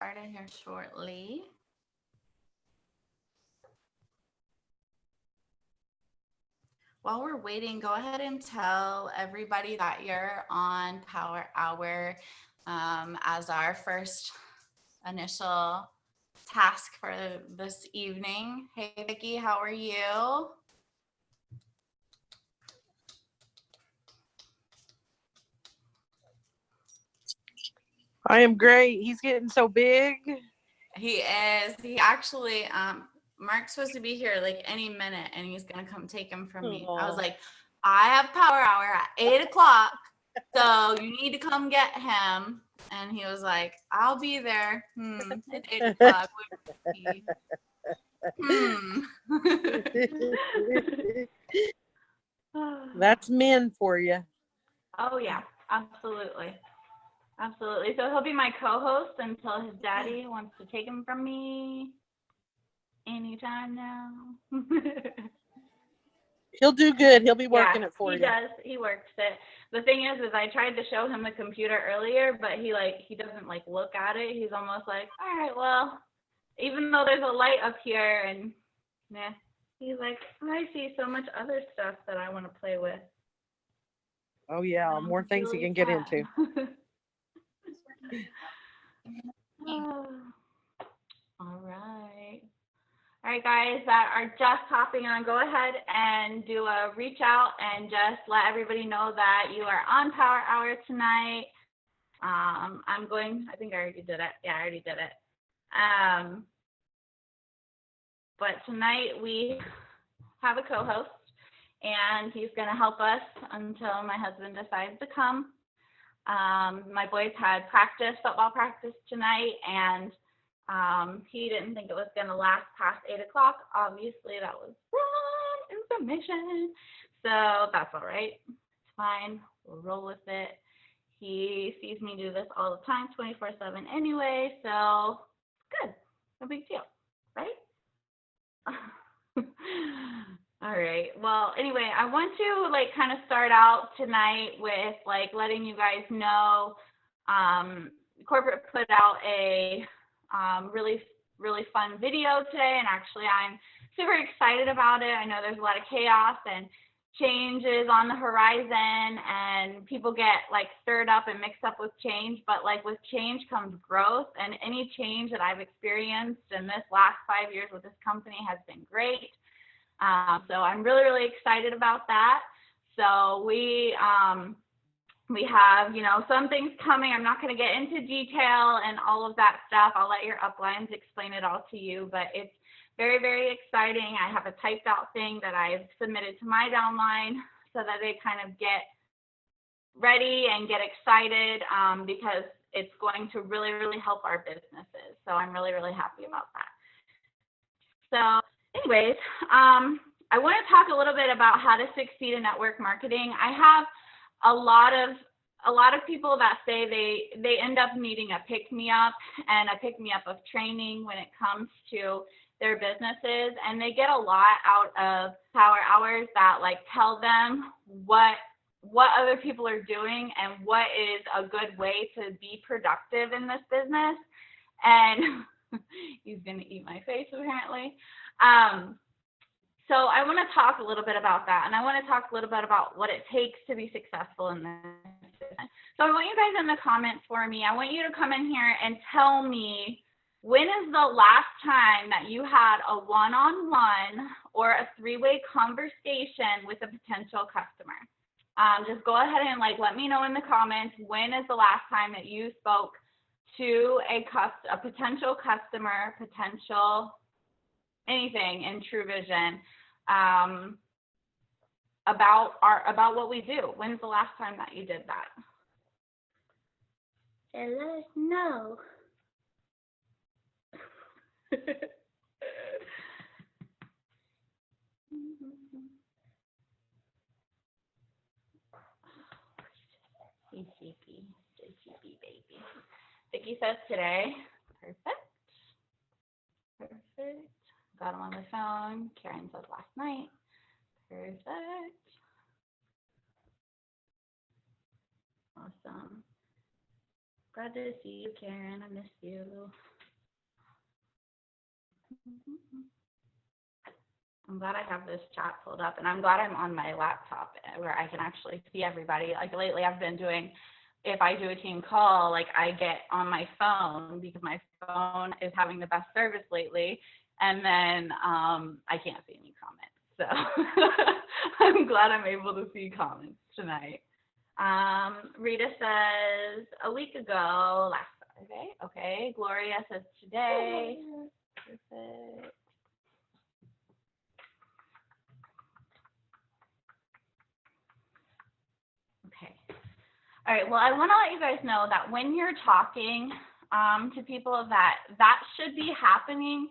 Started here shortly. While we're waiting, go ahead and tell everybody that you're on Power Hour as our first initial task for this evening. Hey, Vicki, how are you? I am great. He's getting so big. He is. He actually, Mark's supposed to be here like any minute, and he's gonna come take him from me. I was like, I have Power Hour at 8 o'clock, so you need to come get him. And he was like, I'll be there. It's 8 o'clock. That's men for you. Oh yeah, absolutely. Absolutely. So he'll be my co-host until his daddy wants to take him from me anytime now. He'll do good. He'll be working it for he you. does. He works it. The thing is I tried to show him the computer earlier, but he doesn't like look at it. He's almost like, all right, well, even though there's a light up here, and nah, he's like, I see so much other stuff that I want to play with. Oh yeah, more things he can get into. All right. All right, guys that are just hopping on, go ahead and do a reach out and just let everybody know that you are on Power Hour tonight. I think I already did it. Yeah, I already did it. But tonight we have a co-host, and he's going to help us until my husband decides to come. My boys had football practice tonight, and he didn't think it was going to last past 8 o'clock. Obviously, that was wrong information. So that's all right. It's fine. We'll roll with it. He sees me do this all the time, 24/7 anyway. So good. No big deal, right? All right. Well, anyway, I want to kind of start out tonight with letting you guys know corporate put out a really, really fun video today, and actually I'm super excited about it. I know there's a lot of chaos and changes on the horizon, and people get stirred up and mixed up with change, but with change comes growth, and any change that I've experienced in this last 5 years with this company has been great. So I'm really, really excited about that. So we have, some things coming. I'm not going to get into detail and all of that stuff. I'll let your uplines explain it all to you, but it's very, very exciting. I have a typed out thing that I've submitted to my downline so that they kind of get ready and get excited because it's going to really, really help our businesses. So I'm really, really happy about that. So anyways, I want to talk a little bit about how to succeed in network marketing. I have a lot of people that say they end up needing a pick-me-up and a pick-me-up of training when it comes to their businesses, and they get a lot out of Power Hours that tell them what other people are doing and what is a good way to be productive in this business. And he's gonna eat my face apparently. So I want to talk a little bit about that, and I want to talk a little bit about what it takes to be successful in this business. So I want you guys in the comments for me. I want you to come in here and tell me, when is the last time that you had a one-on-one or a three-way conversation with a potential customer? Just go ahead and let me know in the comments, when is the last time that you spoke to a potential customer, potential anything in True Vision about what we do. When's the last time that you did that? And let us know. Hey, JP baby. Vicki says today. Perfect. Got him on the phone. Karen says last night. Perfect. Awesome. Glad to see you, Karen. I miss you. I'm glad I have this chat pulled up, and I'm glad I'm on my laptop where I can actually see everybody. Like lately I've been doing, if I do a team call, like I get on my phone because my phone is having the best service lately, and then I can't see any comments. So I'm glad I'm able to see comments tonight. Rita says, a week ago, last Saturday. Okay. Gloria says today. Perfect. Okay. All right. Well, I want to let you guys know that when you're talking to people, that should be happening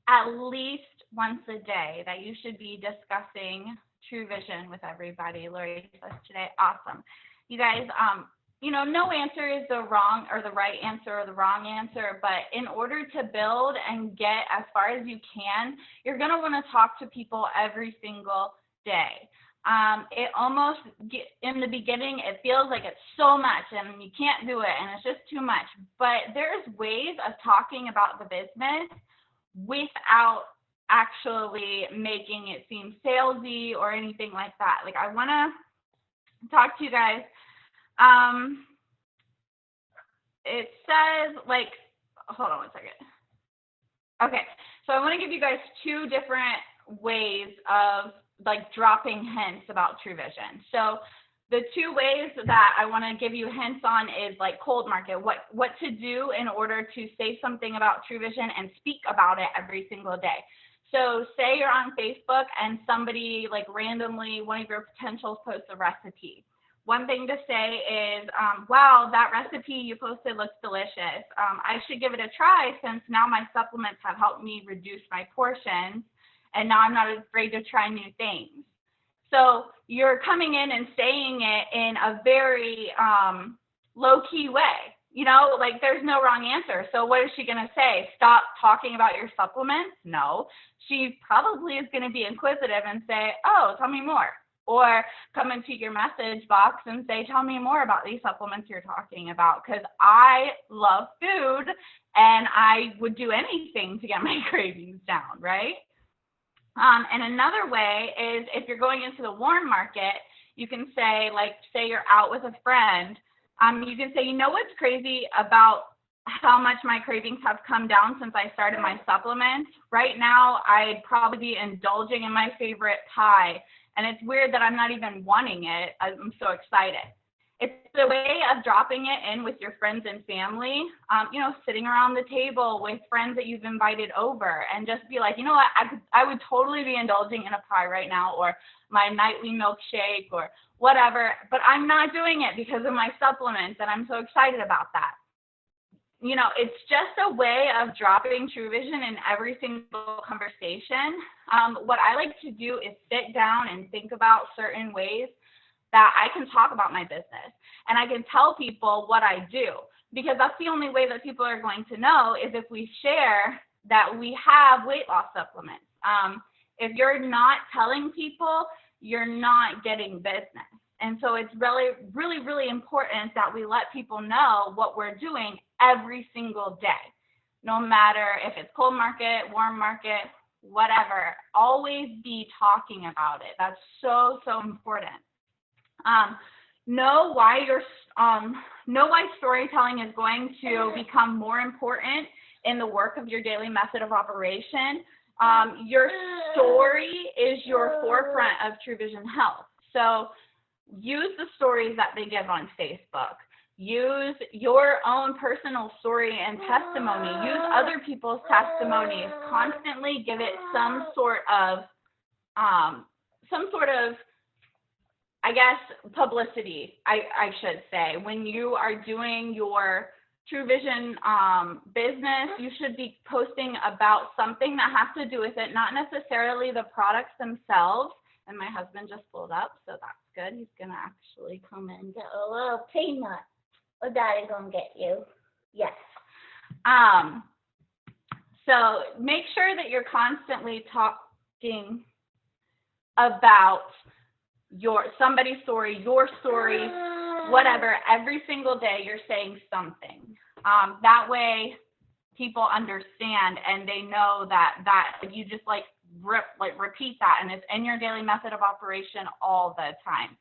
at least once a day, that you should be discussing True Vision with everybody. Lori says today, awesome. You guys, you know, no answer is the wrong or the right answer or the wrong answer, but in order to build and get as far as you can, you're going to want to talk to people every single day. It almost, in the beginning, it feels like it's so much and you can't do it and it's just too much, but there's ways of talking about the business without actually making it seem salesy or anything like that. Like I want to talk to you guys. It says like, hold on one second. Okay, so I want to give you guys two different ways of like dropping hints about True Vision. So the two ways that I want to give you hints on is like cold market, what to do in order to say something about True Vision and speak about it every single day. So say you're on Facebook and somebody like randomly, one of your potentials posts a recipe. One thing to say is, wow, that recipe you posted looks delicious. I should give it a try since now my supplements have helped me reduce my portions and now I'm not afraid to try new things. So you're coming in and saying it in a very low-key way. You know, like there's no wrong answer. So what is she going to say? Stop talking about your supplements? No. She probably is going to be inquisitive and say, oh, tell me more. Or come into your message box and say, tell me more about these supplements you're talking about, because I love food and I would do anything to get my cravings down, right? And another way is if you're going into the warm market, you can say, like, say you're out with a friend, you can say, you know what's crazy about how much my cravings have come down since I started my supplements? Right now, I'd probably be indulging in my favorite pie, and it's weird that I'm not even wanting it. I'm so excited. It's a way of dropping it in with your friends and family, you know, sitting around the table with friends that you've invited over and just be like, you know what, I would totally be indulging in a pie right now or my nightly milkshake or whatever, but I'm not doing it because of my supplements and I'm so excited about that. You know, it's just a way of dropping True Vision in every single conversation. What I like to do is sit down and think about certain ways that I can talk about my business and I can tell people what I do, because that's the only way that people are going to know is if we share that we have weight loss supplements. If you're not telling people, you're not getting business. And so it's really, really, really important that we let people know what we're doing every single day, no matter if it's cold market, warm market, whatever. Always be talking about it. That's so, so important. Know why storytelling is going to become more important in the work of your daily method of operation. Your story is your forefront of True Vision Health. So use the stories that they give on Facebook. Use your own personal story and testimony. Use other people's testimonies. Constantly give it some sort of I guess, publicity, I should say. When you are doing your True Vision business, you should be posting about something that has to do with it, not necessarily the products themselves. And my husband just pulled up, so that's good. He's going to actually come in and get a little peanut. Oh, Daddy's going to get you. Yes. So make sure that you're constantly talking about somebody's story, your story, whatever. Every single day you're saying something. That way people understand and they know that you just repeat that and it's in your daily method of operation all the time.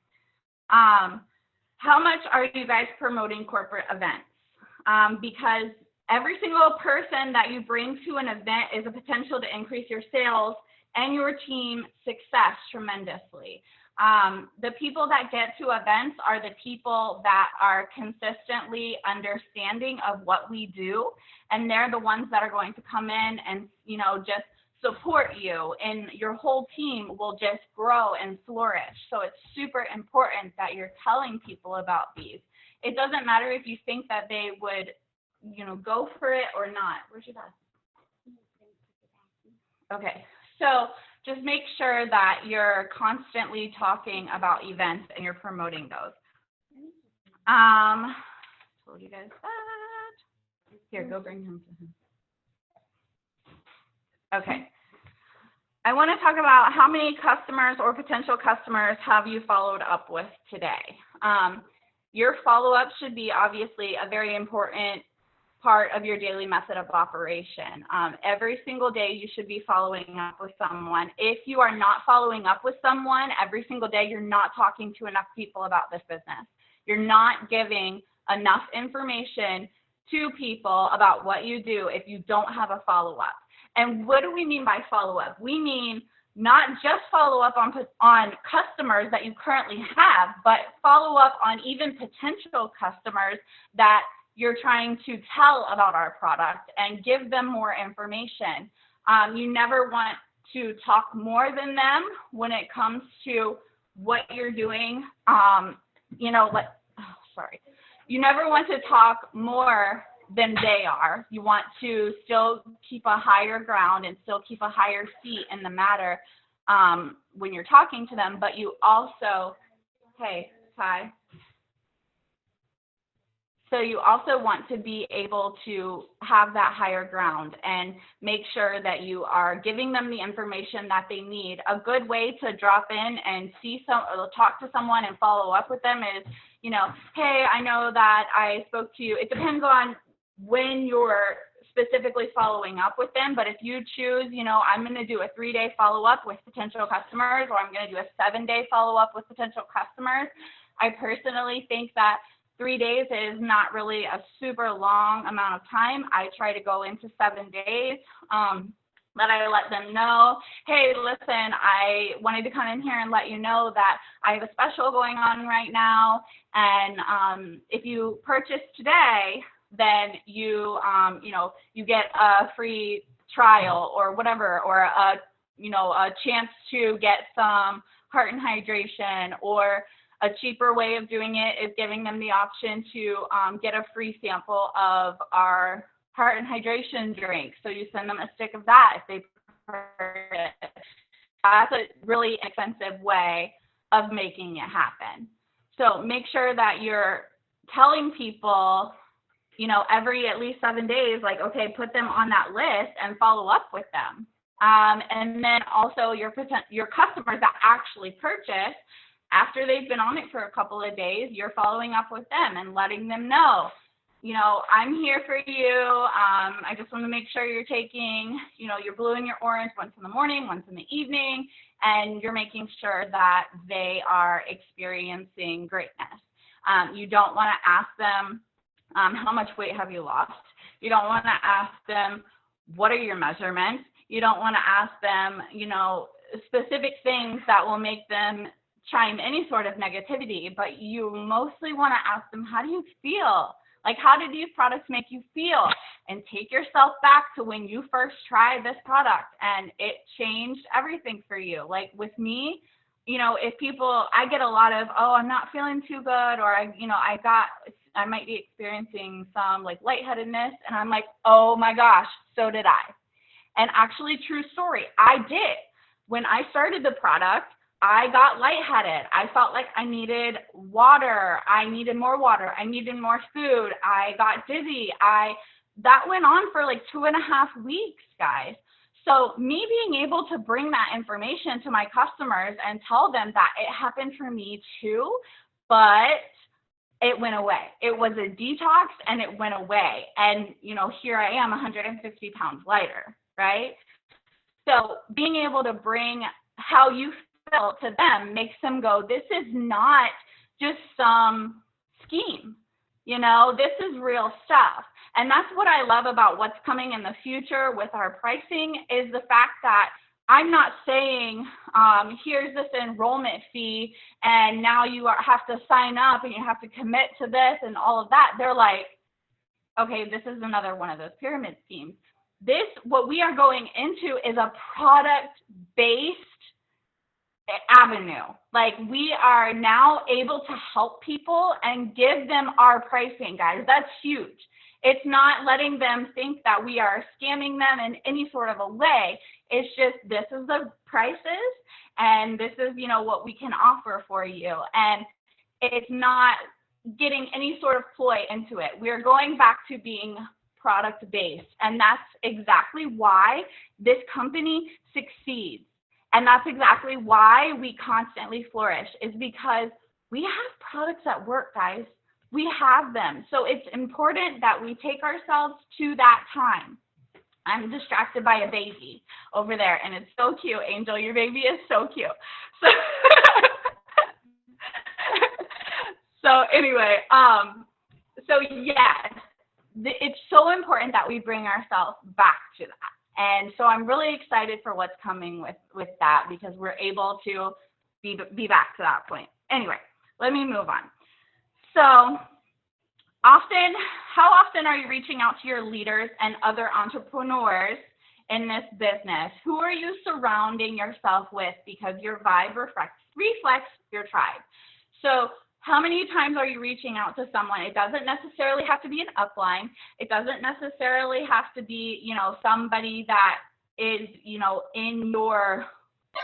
How much are you guys promoting corporate events? Because every single person that you bring to an event is a potential to increase your sales and your team success tremendously. The people that get to events are the people that are consistently understanding of what we do, and they're the ones that are going to come in and, you know, just support you, and your whole team will just grow and flourish. So it's super important that you're telling people about these. It doesn't matter if you think that they would, you know, go for it or not. Where's your dad? Okay, so just make sure that you're constantly talking about events and you're promoting those. Told you guys that. Here, go bring him to him. Okay. I want to talk about how many customers or potential customers have you followed up with today. Your follow-up should be obviously a very important part of your daily method of operation. Every single day you should be following up with someone. If you are not following up with someone every single day, you're not talking to enough people about this business. You're not giving enough information to people about what you do if you don't have a follow-up. And what do we mean by follow-up? We mean not just follow up on customers that you currently have, but follow up on even potential customers that you're trying to tell about our product and give them more information. You never want to talk more than them when it comes to what you're doing. You never want to talk more than they are. You want to still keep a higher ground and still keep a higher seat in the matter when you're talking to them, but you also, hey, Ty. So you also want to be able to have that higher ground and make sure that you are giving them the information that they need. A good way to drop in and talk to someone and follow up with them is, you know, hey, I know that I spoke to you. It depends on when you're specifically following up with them, but if you choose, you know, I'm going to do a 3-day follow-up with potential customers, or I'm going to do a 7-day follow-up with potential customers, I personally think that 3 days is not really a super long amount of time. I try to go into 7 days, but I let them know, hey, listen, I wanted to come in here and let you know that I have a special going on right now, and if you purchase today, then you get a free trial or whatever, or a chance to get some heart and hydration, or a cheaper way of doing it is giving them the option to get a free sample of our heart and hydration drink. So you send them a stick of that if they prefer it. That's a really expensive way of making it happen. So make sure that you're telling people, you know, every at least 7 days, like, okay, put them on that list and follow up with them. And then also your customers that actually purchase, after they've been on it for a couple of days, you're following up with them and letting them know, you know, I'm here for you. I just want to make sure you're taking, you know, your blue and your orange once in the morning, once in the evening, and you're making sure that they are experiencing greatness. You don't want to ask them, how much weight have you lost? You don't want to ask them, what are your measurements? You don't want to ask them, you know, specific things that will make them chime any sort of negativity, but you mostly want to ask them, how do you feel? Like, how did these products make you feel? And take yourself back to when you first tried this product and it changed everything for you. Like with me, you know, I get a lot of, oh, I'm not feeling too good, or I might be experiencing some like lightheadedness, and I'm like, oh my gosh, so did I. And actually, true story, I did. When I started the product, I got lightheaded. I felt like I needed water. I needed more water. I needed more food. I got dizzy. That went on for like 2.5 weeks, guys. So me being able to bring that information to my customers and tell them that it happened for me too, but it went away. It was a detox and it went away. And, you know, here I am 150 pounds lighter, right? So being able to bring how you feel to them makes them go, this is not just some scheme. You know, this is real stuff. And that's what I love about what's coming in the future with our pricing, is the fact that I'm not saying, here's this enrollment fee and now you have to sign up and you have to commit to this and all of that. They're like, okay, this is another one of those pyramid schemes. This, what we are going into, is a product-based avenue. Like, we are now able to help people and give them our pricing, guys. That's huge. It's not letting them think that we are scamming them in any sort of a way. It's just, this is the prices and this is, you know, what we can offer for you. And it's not getting any sort of ploy into it. We're going back to being product-based. And that's exactly why this company succeeds. And that's exactly why we constantly flourish, is because we have products that work, guys. We have them. So it's important that we take ourselves to that time. I'm distracted by a baby over there, and it's so cute. Angel, your baby is so cute. So anyway, so yes, it's so important that we bring ourselves back to that. And so I'm really excited for what's coming with that, because we're able to be back to that point. Anyway, let me move on. So how often are you reaching out to your leaders and other entrepreneurs in this business? Who are you surrounding yourself with? Because your vibe reflects your tribe. So how many times are you reaching out to someone? It doesn't necessarily have to be an upline. It doesn't necessarily have to be, you know, somebody that is, you know, in your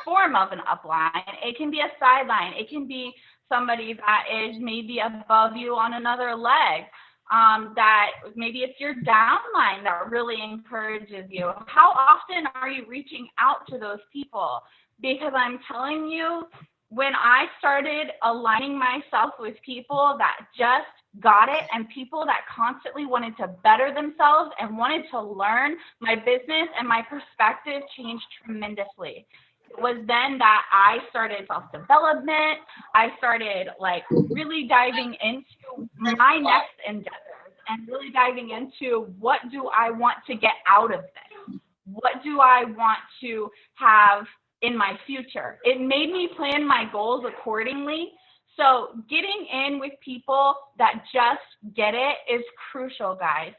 form of an upline. It can be a sideline. It can be somebody that is maybe above you on another leg. That maybe it's your downline that really encourages you. How often are you reaching out to those people? Because I'm telling you, when I started aligning myself with people that just got it and people that constantly wanted to better themselves and wanted to learn, my business and my perspective changed tremendously. It was then that I started self-development. I started like really diving into my next endeavors and really diving into, what do I want to get out of this? What do I want to have in my future? It made me plan my goals accordingly. So getting in with people that just get it is crucial, guys.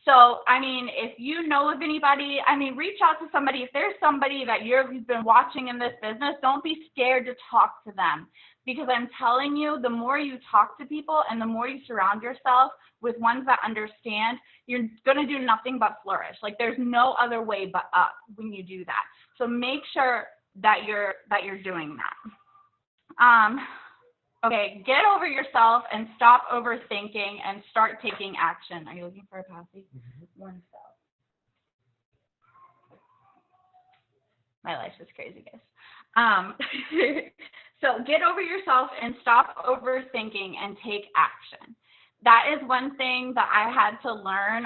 So, I mean, if you know of anybody, I mean, reach out to somebody. If there's somebody that you've been watching in this business, don't be scared to talk to them. Because I'm telling you, the more you talk to people and the more you surround yourself with ones that understand, you're going to do nothing but flourish. Like, there's no other way but up when you do that. So make sure that you're doing that. Okay, get over yourself and stop overthinking and start taking action. Are you looking for a passy? One cell. My life is crazy, guys. So get over yourself and stop overthinking and take action. That is one thing that I had to learn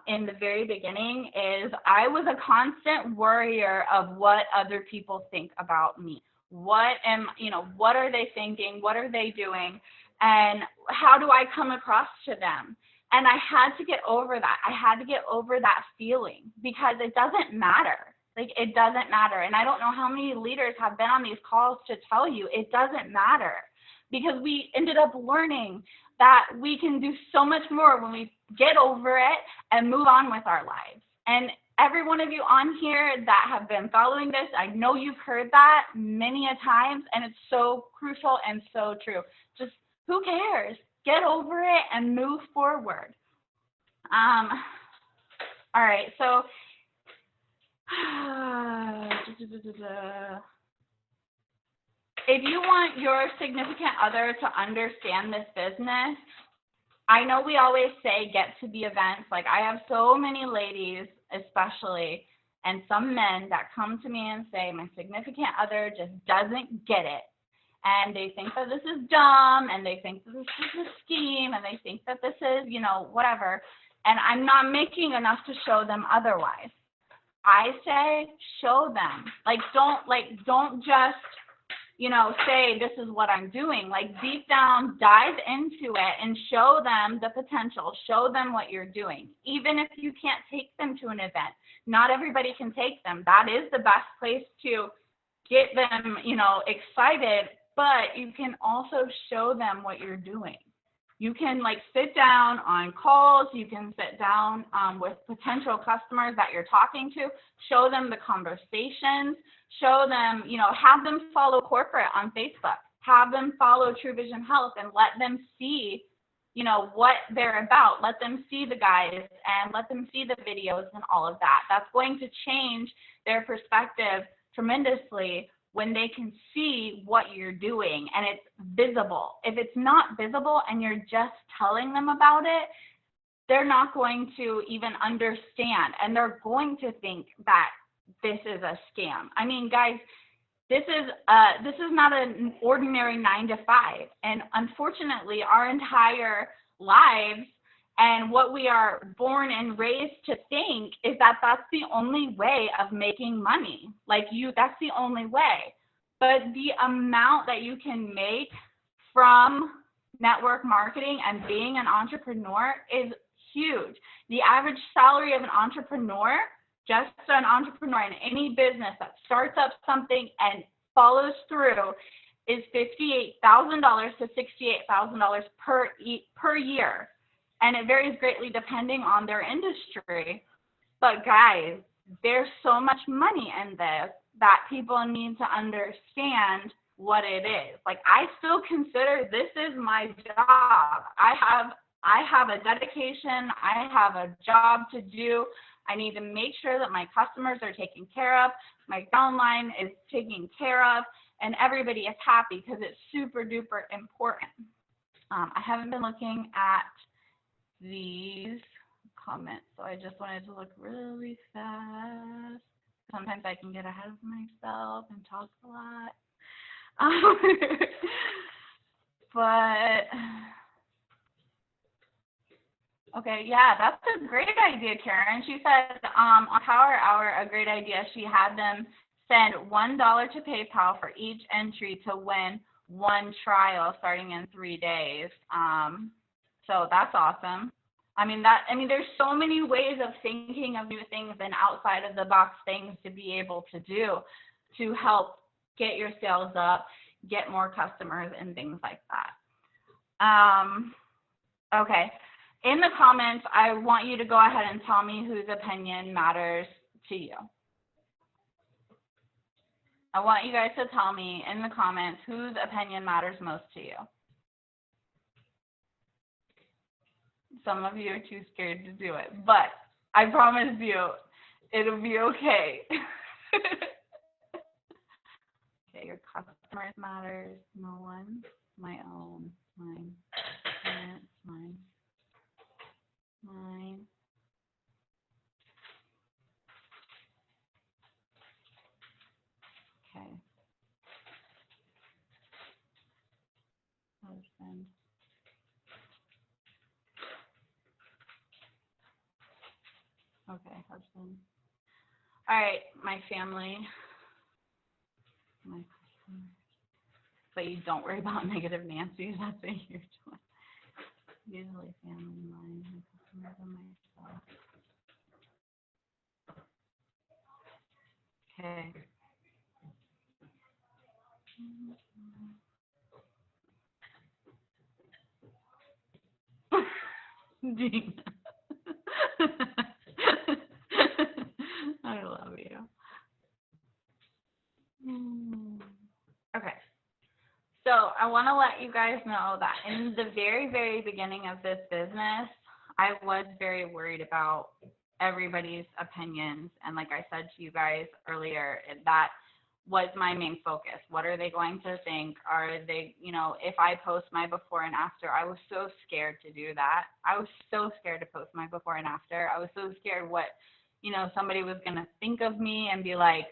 in the very beginning, is I was a constant worrier of what other people think about me. What are they thinking? What are they doing? And how do I come across to them? And I had to get over that. I had to get over that feeling, because it doesn't matter. Like, it doesn't matter. And I don't know how many leaders have been on these calls to tell you it doesn't matter, because we ended up learning that we can do so much more when we get over it and move on with our lives. And every one of you on here that have been following this, I know you've heard that many a times, and it's so crucial and so true. Just, who cares? Get over it and move forward. All right, so if you want your significant other to understand this business, I know we always say get to the events. Like, I have so many ladies, especially, and some men that come to me and say, my significant other just doesn't get it. and they think that this is dumb, and they think that this is a scheme, and they think that this is, you know, whatever. And I'm not making enough to show them otherwise. I say show them. Like don't just, you know, say this is what I'm doing. Like deep down, dive into it and show them the potential. Show them what you're doing. Even if you can't take them to an event, not everybody can take them. That is the best place to get them, you know, excited, but you can also show them what you're doing. You can like sit down on calls, you can sit down with potential customers that you're talking to, show them the conversations, show them, you know, have them follow corporate on Facebook, have them follow True Vision Health, and let them see, you know, what they're about. Let them see the guides and let them see the videos and all of that. That's going to change their perspective tremendously when they can see what you're doing and it's visible. If it's not visible and you're just telling them about it, they're not going to even understand, and they're going to think that this is a scam. I mean, guys, this is not an ordinary 9 to 5, and unfortunately, our entire lives and what we are born and raised to think is that that's the only way of making money. That's the only way. But the amount that you can make from network marketing and being an entrepreneur is huge. The average salary of an entrepreneur, just an entrepreneur in any business that starts up something and follows through, is $58,000 to $68,000 per year. And it varies greatly depending on their industry. But guys, there's so much money in this that people need to understand what it is. Like, I still consider this is my job. I have a dedication. I have a job to do. I need to make sure that my customers are taken care of, my downline is taken care of, and everybody is happy because it's super duper important. I haven't been looking at these comments, so I just wanted to look really fast. Sometimes I can get ahead of myself and talk a lot. But okay, yeah, that's a great idea, Karen. She said on Power Hour, a great idea. She had them send $1 to PayPal for each entry to win one trial starting in 3 days. So that's awesome. I mean, there's so many ways of thinking of new things and outside of the box things to be able to do to help get your sales up, get more customers, and things like that. Okay. In the comments, I want you to go ahead and tell me whose opinion matters to you. I want you guys to tell me in the comments whose opinion matters most to you. Some of you are too scared to do it, but I promise you, it'll be okay. Okay, your customers matters. No one. My own. Mine. Mine. Mine. Okay. Husband. Okay, husband. All right, my family. My customers. But you don't worry about negative Nancy. That's a huge one. Usually family, mine, my customers, and myself. Okay. Gina. I love you. Okay. So I want to let you guys know that in the very, very beginning of this business, I was very worried about everybody's opinions. And like I said to you guys earlier, that was my main focus. What are they going to think? Are they, you know, if I post my before and after, I was so scared to do that. I was so scared to post my before and after. I was so scared what, you know, somebody was going to think of me and be like,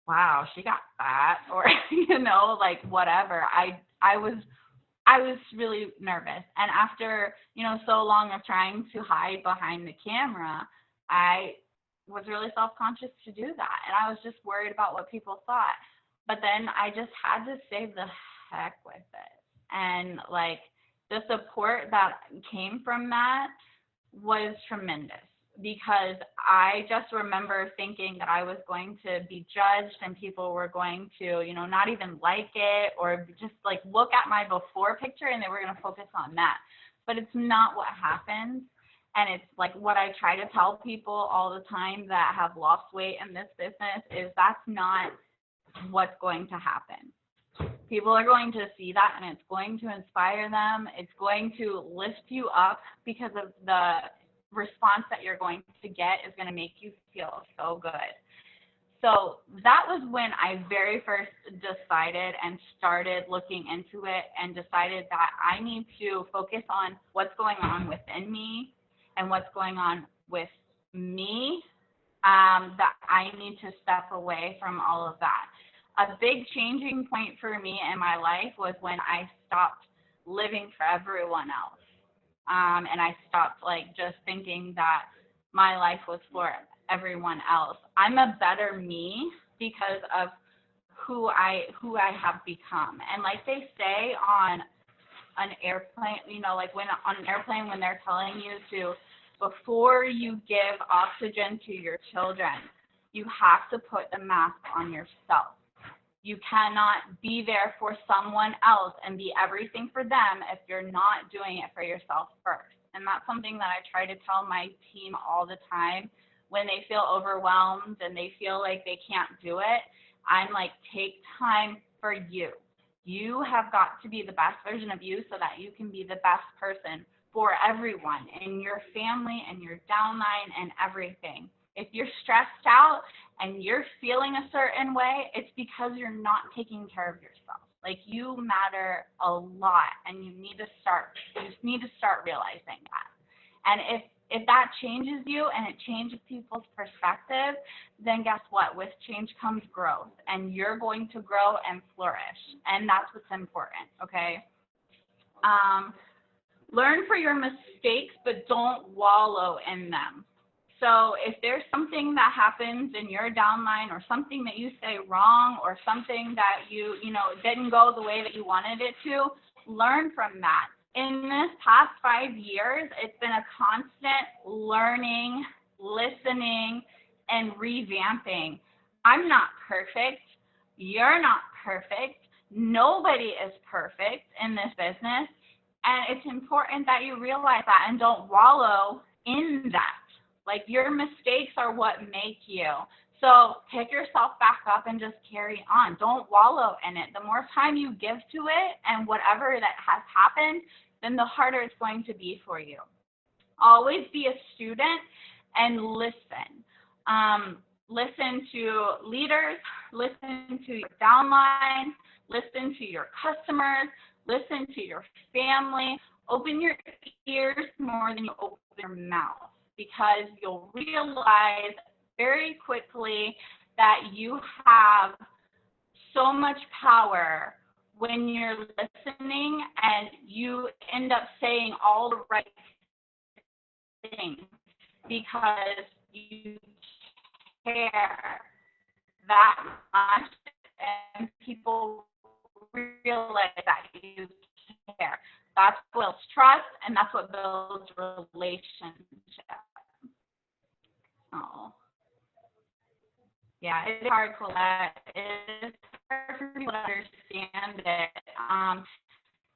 wow, she got fat, or, you know, like whatever. I was really nervous. And after, you know, so long of trying to hide behind the camera, I was really self-conscious to do that. And I was just worried about what people thought. But then I just had to say the heck with it. And like the support that came from that was tremendous, because I just remember thinking that I was going to be judged and people were going to, you know, not even like it, or just like look at my before picture and they were going to focus on that. But it's not what happens. And it's like what I try to tell people all the time that have lost weight in this business is that's not what's going to happen. People are going to see that and it's going to inspire them. It's going to lift you up, because of the response that you're going to get is going to make you feel so good. So that was when I very first decided and started looking into it, and decided that I need to focus on what's going on within me and what's going on with me, that I need to step away from all of that. A big changing point for me in my life was when I stopped living for everyone else. And I stopped like just thinking that my life was for everyone else. I'm a better me because of who I have become. And like they say on an airplane, you know, like when on an airplane, when they're telling you to, before you give oxygen to your children, you have to put the mask on yourself. You cannot be there for someone else and be everything for them if you're not doing it for yourself first. And that's something that I try to tell my team all the time when they feel overwhelmed and they feel like they can't do it. I'm like, take time for you. You have got to be the best version of you so that you can be the best person for everyone in your family and your downline and everything. If you're stressed out and you're feeling a certain way, it's because you're not taking care of yourself. Like, you matter a lot, and you need to start realizing that. And if that changes you and it changes people's perspective, then guess what? With change comes growth, and you're going to grow and flourish. And that's what's important, okay? Learn for your mistakes, but don't wallow in them. So if there's something that happens in your downline, or something that you say wrong, or something that you know, didn't go the way that you wanted it to, learn from that. In this past 5 years, it's been a constant learning, listening, and revamping. I'm not perfect. You're not perfect. Nobody is perfect in this business. And it's important that you realize that and don't wallow in that. Like, your mistakes are what make you. So pick yourself back up and just carry on. Don't wallow in it. The more time you give to it and whatever that has happened, then the harder it's going to be for you. Always be a student and listen. Listen to leaders, listen to your downline, listen to your customers, listen to your family. Open your ears more than you open your mouth, because you'll realize very quickly that you have so much power when you're listening, and you end up saying all the right things because you care that much, and people realize that you care. That's what builds trust, and that's what builds relationship. Oh, yeah, it's hard, Colette. It's hard for people to understand it.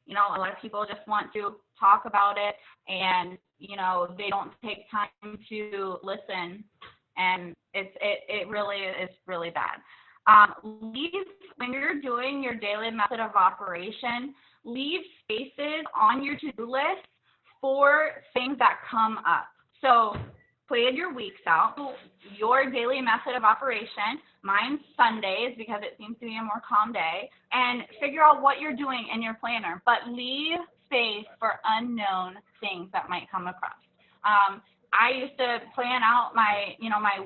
You know, a lot of people just want to talk about it, and you know, they don't take time to listen, and it really is really bad. Leave, when you're doing your daily method of operation, leave spaces on your to-do list for things that come up. So plan your weeks out. Your daily method of operation, mine's Sundays because it seems to be a more calm day, and figure out what you're doing in your planner, but leave space for unknown things that might come across. I used to plan out my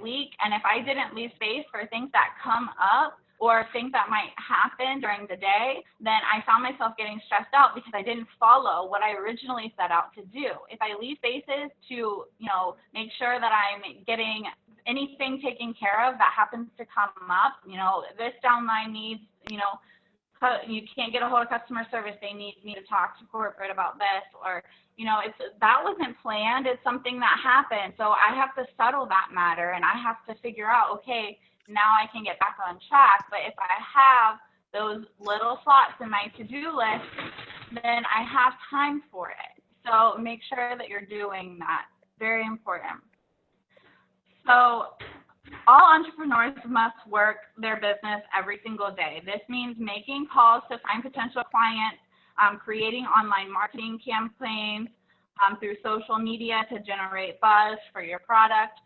week, and if I didn't leave space for things that come up, or think that might happen during the day, then I found myself getting stressed out because I didn't follow what I originally set out to do. If I leave spaces to, make sure that I'm getting anything taken care of that happens to come up, this downline needs, you can't get a hold of customer service, they need me to talk to corporate about this, or, that wasn't planned, it's something that happened. So I have to settle that matter, and I have to figure out, okay, now I can get back on track. But if I have those little slots in my to-do list, then I have time for it. So make sure that you're doing that. Very important. So all entrepreneurs must work their business every single day. This means making calls to find potential clients, creating online marketing campaigns through social media to generate buzz for your product.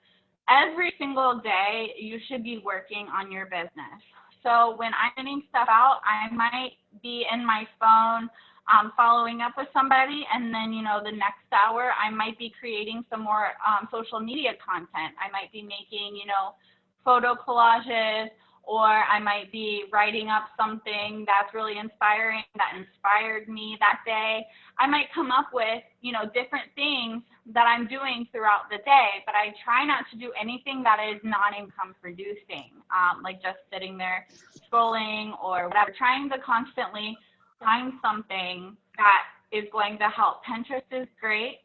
Every single day, you should be working on your business. So when I'm sending stuff out, I might be in my phone following up with somebody, and then, the next hour, I might be creating some more social media content. I might be making, photo collages, or I might be writing up something that's really inspiring, that inspired me that day. I might come up with, different things that I'm doing throughout the day, but I try not to do anything that is non-income producing, like just sitting there scrolling or whatever, trying to constantly find something that is going to help. Pinterest is great.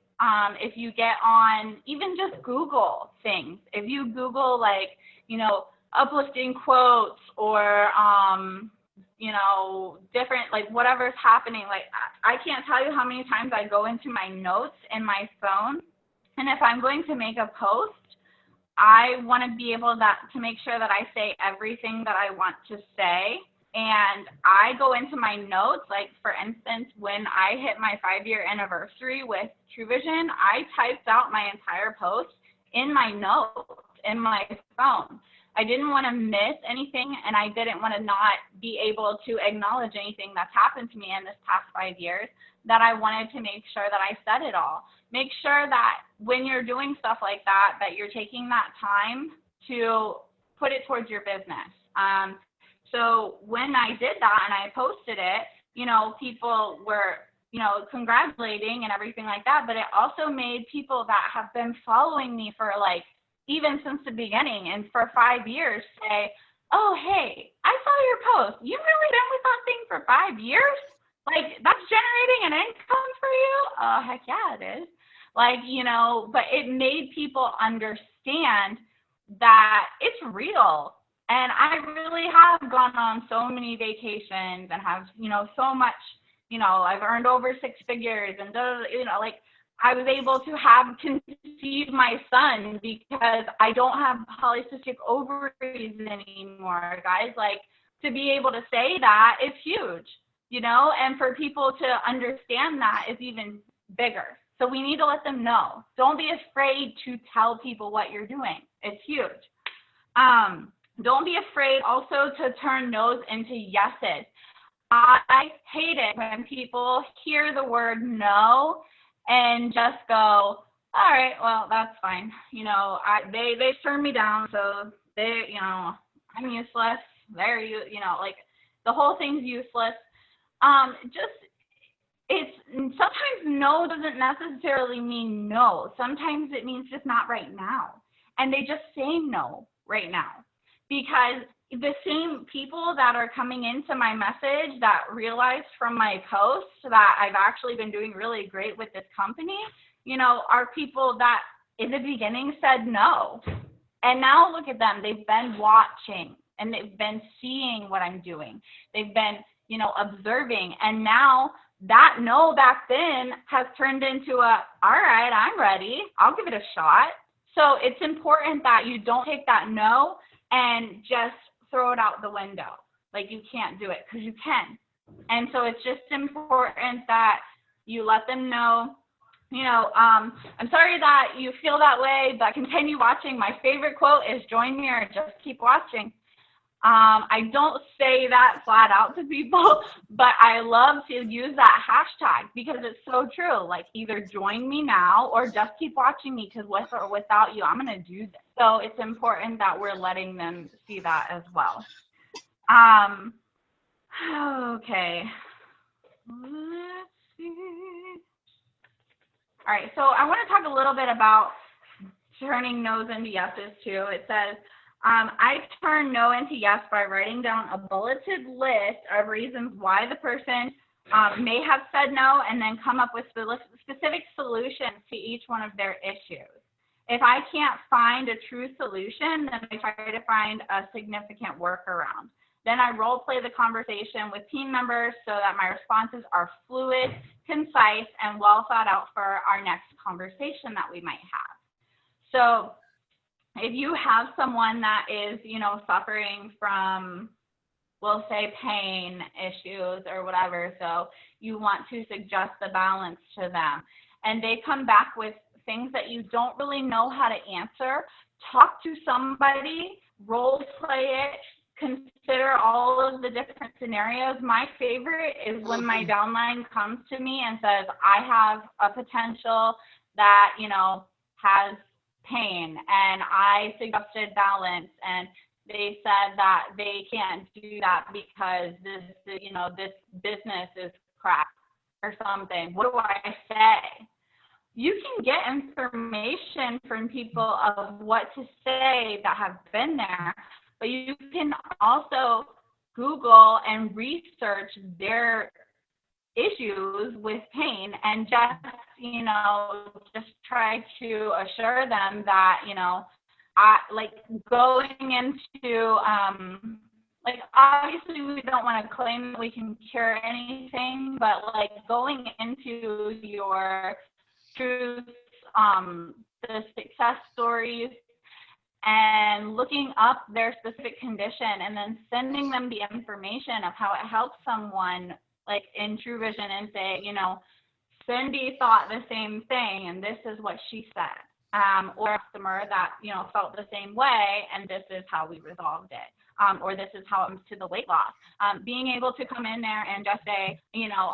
If you get on, even just Google things, if you Google uplifting quotes or, different, whatever's happening. I can't tell you how many times I go into my notes in my phone, and if I'm going to make a post, I want to be able to make sure that I say everything that I want to say. And I go into my notes, for instance, when I hit my 5-year anniversary with TrueVision, I typed out my entire post in my notes in my phone. I didn't want to miss anything, and I didn't want to not be able to acknowledge anything that's happened to me in this past 5 years, that I wanted to make sure that I said it all. Make sure that when you're doing stuff like that, that you're taking that time to put it towards your business. So when I did that and I posted it, people were, congratulating and everything like that, but it also made people that have been following me for even since the beginning and for 5 years say, oh, hey, I saw your post. You've really been with that thing for 5 years? That's generating an income for you? Oh, heck yeah, it is. But it made people understand that it's real. And I really have gone on so many vacations and have, so much, I've earned over 6 figures and, I was able to conceive my son because I don't have polycystic ovaries anymore, guys. To be able to say that is huge, and for people to understand that is even bigger. So we need to let them know. Don't be afraid to tell people what you're doing. It's huge. Don't be afraid also to turn no's into yeses. I hate it when people hear the word no and just go, all right, well, that's fine. They turned me down, so I'm useless. The whole thing's useless. It's sometimes no doesn't necessarily mean no. Sometimes it means just not right now. And they just say no right now, because the same people that are coming into my message that realized from my posts that I've actually been doing really great with this company, are people that in the beginning said no. And now look at them. They've been watching and they've been seeing what I'm doing. They've been, observing. And now that no back then has turned into all right, I'm ready. I'll give it a shot. So it's important that you don't take that no and just throw it out the window. You can't do it, because you can. And so it's just important that you let them know, I'm sorry that you feel that way, but continue watching. My favorite quote is join me or just keep watching. I don't say that flat out to people, but I love to use that hashtag because it's so true. Either join me now or just keep watching me, because with or without you, I'm going to do this. So it's important that we're letting them see that as well. Okay. Let's see. All right, so I want to talk a little bit about turning no's into yeses too. It says, I turn no into yes by writing down a bulleted list of reasons why the person may have said no, and then come up with specific solutions to each one of their issues. If I can't find a true solution, then I try to find a significant workaround. Then I role play the conversation with team members so that my responses are fluid, concise, and well thought out for our next conversation that we might have. So if you have someone that is, suffering from, we'll say, pain issues or whatever, so you want to suggest the balance to them, and they come back with things that you don't really know how to answer, talk to somebody, role play it, consider all of the different scenarios. My favorite is when my downline comes to me and says, I have a potential that, has pain, and I suggested balance, and they said that they can't do that because this business is crap or something. What do I say? You can get information from people of what to say that have been there, but you can also Google and research their issues with pain and just try to assure them that, going into, obviously we don't want to claim that we can cure anything, but going into your truths, the success stories, and looking up their specific condition and then sending them the information of how it helps someone in True Vision and say, Cindy thought the same thing and this is what she said. Or a customer that, felt the same way and this is how we resolved it. Or this is how it comes to the weight loss. Being able to come in there and just say,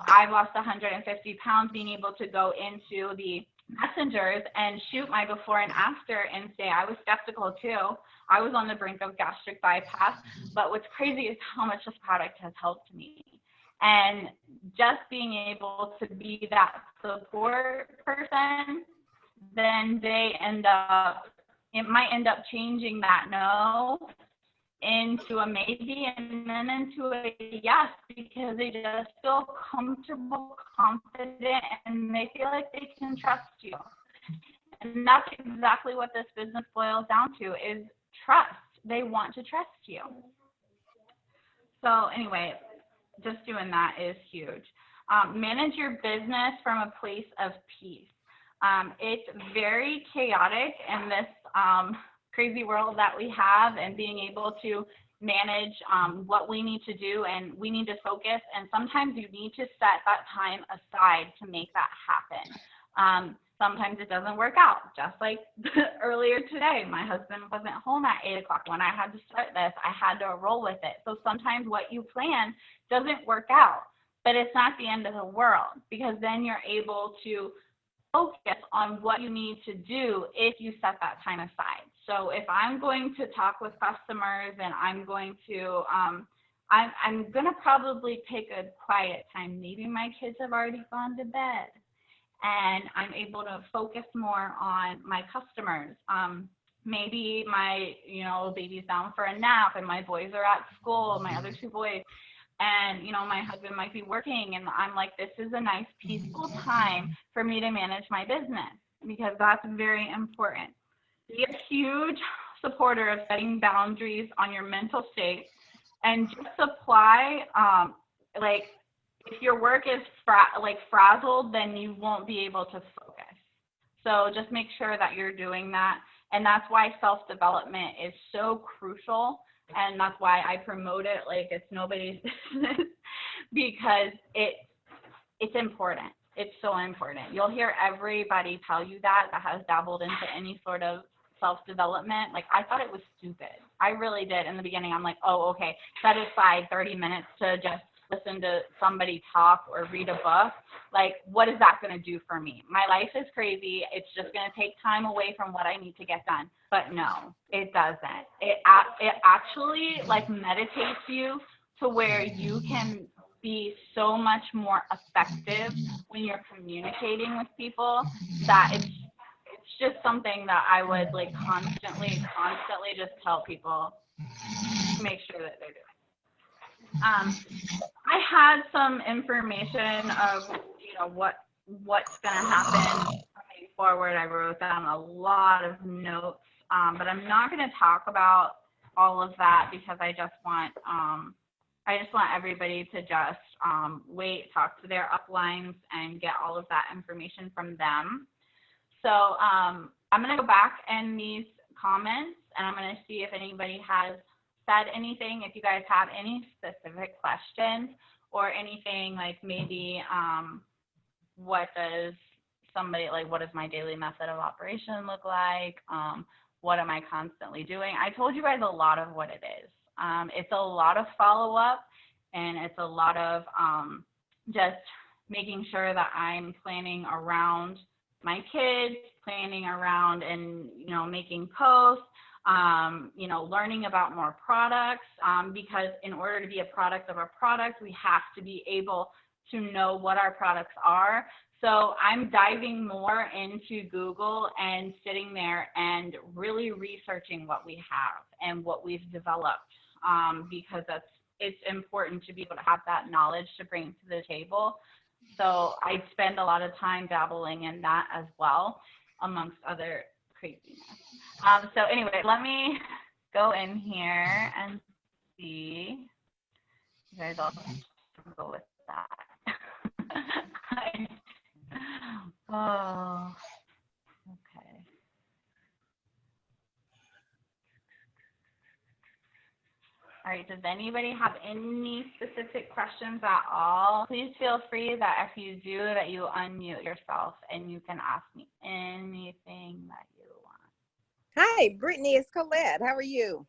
I've lost 150 pounds, being able to go into the messengers and shoot my before and after and say, I was skeptical too. I was on the brink of gastric bypass, but what's crazy is how much this product has helped me. And just being able to be that support person, then it might end up changing that no into a maybe and then into a yes, because they just feel comfortable, confident, and they feel like they can trust you. And that's exactly what this business boils down to, is trust. They want to trust you. So anyway, just doing that is huge. Manage your business from a place of peace. It's very chaotic in this crazy world that we have, and being able to manage what we need to do, and we need to focus, and sometimes you need to set that time aside to make that happen. Sometimes it doesn't work out, just like earlier today. My husband wasn't home at 8 o'clock when I had to start this. I had to roll with it. So sometimes what you plan doesn't work out, but it's not the end of the world, because then you're able to focus on what you need to do if you set that time aside. So if I'm going to talk with customers and I'm going to, I'm going to probably take a quiet time. Maybe my kids have already gone to bed, and I'm able to focus more on my customers. Maybe my, baby's down for a nap and my boys are at school, my other 2 boys, and, my husband might be working, and I'm like, this is a nice, peaceful time for me to manage my business, because that's very important. Be a huge supporter of setting boundaries on your mental state, and just apply, if your work is frazzled, then you won't be able to focus. So just make sure that you're doing that. And that's why self-development is so crucial. And that's why I promote it like it's nobody's business, because it's important. It's so important. You'll hear everybody tell you that has dabbled into any sort of self-development. I thought it was stupid. I really did in the beginning. I'm like, oh, okay, set aside 30 minutes to just listen to somebody talk or read a book, like, what is that going to do for me? My life is crazy. It's just going to take time away from what I need to get done. But no, it doesn't. It actually like meditates you to where you can be so much more effective when you're communicating with people, that it's just something that I would like constantly just tell people to make sure that they're doing. I had some information of, you know, what's going to happen moving forward. I wrote down a lot of notes, but I'm not going to talk about all of that because I just want everybody to just wait, talk to their uplines, and get all of that information from them. So I'm going to go back in these comments, and I'm going to see if anybody has said anything. If you guys have any specific questions or anything, like maybe what does my daily method of operation look like? What am I constantly doing? I told you guys a lot of what it is. It's a lot of follow-up, and it's a lot of just making sure that I'm planning around my kids, planning around and, you know, making posts, you know, learning about more products, because in order to be a product of a product, we have to be able to know what our products are. So I'm diving more into Google and sitting there and really researching what we have and what we've developed, because it's important to be able to have that knowledge to bring to the table. So I spend a lot of time dabbling in that as well, amongst other craziness. So anyway, let me go in here and see. You guys all go with that. Oh, okay. All right, does anybody have any specific questions at all? Please feel free that if you do, that you unmute yourself and you can ask me anything that you want. Hi, Brittany, it's Colette. How are you?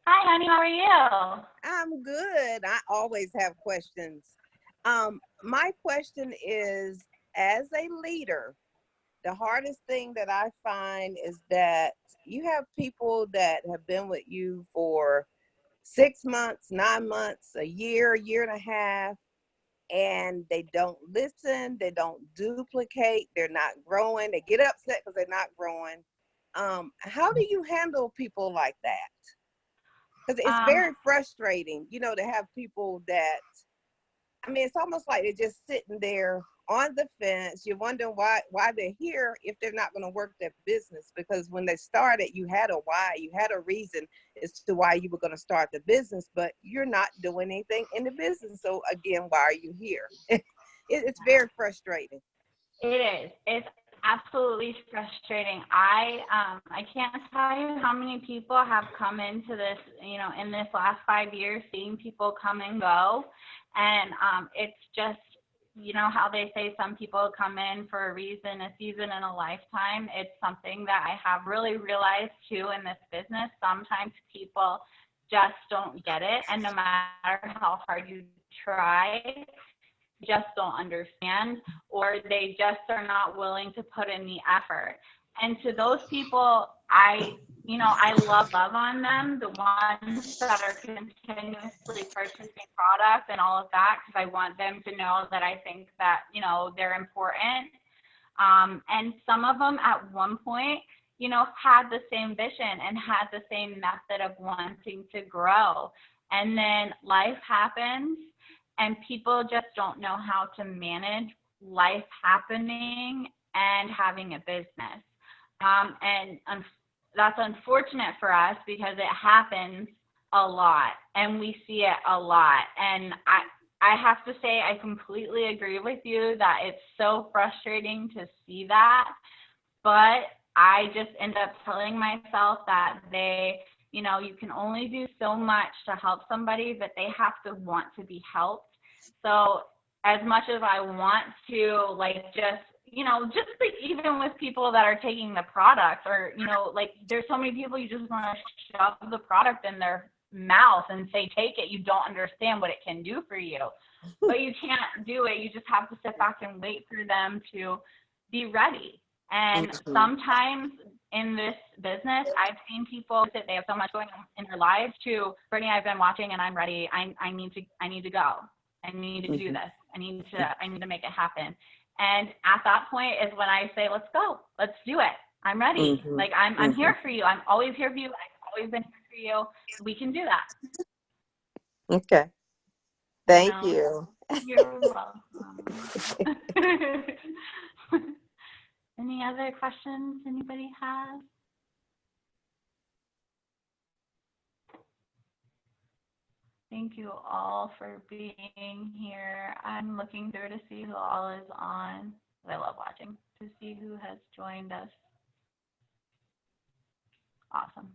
Hi, honey, how are you? I'm good. I always have questions. My question is, as a leader, the hardest thing that I find is that you have people that have been with you for 6 months, 9 months, a year and a half, and they don't listen, they don't duplicate, they're not growing, they get upset because they're not growing. How do you handle people like that? Because it's very frustrating, you know, to have people that, I mean, it's almost like they're just sitting there on the fence. You're wondering why they're here if they're not going to work their business. Because when they started, you had a why, you had a reason as to why you were going to start the business, but you're not doing anything in the business. So again, why are you here? It's very frustrating. It is. It's absolutely frustrating. I can't tell you how many people have come into this, you know, in this last 5 years, seeing people come and go. And it's just, you know, how they say some people come in for a reason, a season, and a lifetime. It's something that I have really realized too in this business. Sometimes people just don't get it. And no matter how hard you try, just don't understand, or they just are not willing to put in the effort. And to those people, I love on them, the ones that are continuously purchasing products and all of that, because I want them to know that I think that, you know, they're important. And some of them at one point, you know, had the same vision and had the same method of wanting to grow. And then life happens, and people just don't know how to manage life happening and having a business. And that's unfortunate for us because it happens a lot and we see it a lot. And I have to say, I completely agree with you that it's so frustrating to see that. But I just end up telling myself that you know, you can only do so much to help somebody, but they have to want to be helped. So as much as I want to, like, just, you know, just like even with people that are taking the product, or, you know, like there's so many people you just want to shove the product in their mouth and say, take it. You don't understand what it can do for you. But you can't do it. You just have to sit back and wait for them to be ready. And sometimes in this business, I've seen people that they have so much going on in their lives to, Brittany, I've been watching and I'm ready. I need to go. I need to do this. I need to make it happen. And at that point is when I say, let's go. Let's do it. I'm ready. Like I'm here for you. I'm always here for you. I've always been here for you. We can do that. Okay. Thank you. You're welcome. Any other questions anybody has? Thank you all for being here. I'm looking through to see who all is on. I love watching to see who has joined us. Awesome.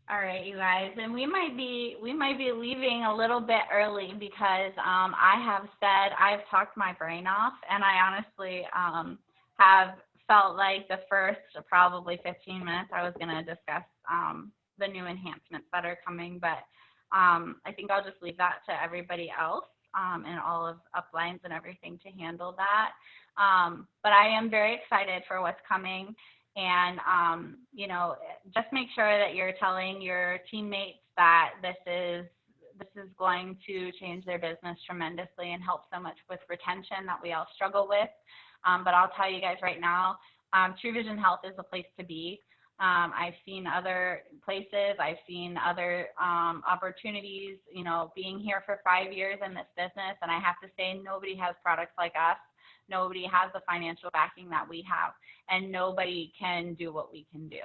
All right, you guys, and we might be leaving a little bit early because I have said I've talked my brain off, and I honestly have felt like the first probably 15 minutes I was going to discuss the new enhancements that are coming, but I think I'll just leave that to everybody else and all of uplines and everything to handle that. But I am very excited for what's coming. And, you know, just make sure that you're telling your teammates that this is going to change their business tremendously and help so much with retention that we all struggle with. But I'll tell you guys right now, True Vision Health is a place to be. I've seen other places, I've seen other opportunities, you know, being here for 5 years in this business. And I have to say, nobody has products like us. Nobody has the financial backing that we have, and nobody can do what we can do,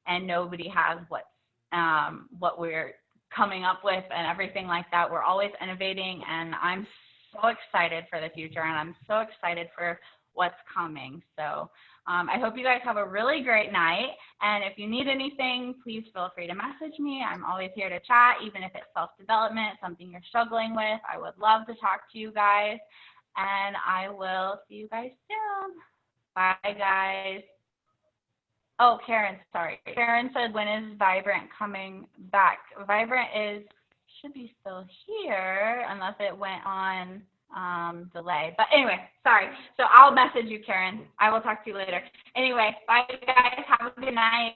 and nobody has what we're coming up with and everything like that. We're always innovating, and I'm so excited for the future, and I'm so excited for what's coming. So I hope you guys have a really great night, and if you need anything, please feel free to message me. I'm always here to chat, even if it's self-development, something you're struggling with. I would love to talk to you guys. And I will see you guys soon. Bye, guys. Oh, Karen, sorry. Karen said, when is Vibrant coming back? Vibrant should be still here, unless it went on delay. But anyway, sorry. So I'll message you, Karen. I will talk to you later. Anyway, bye, guys. Have a good night.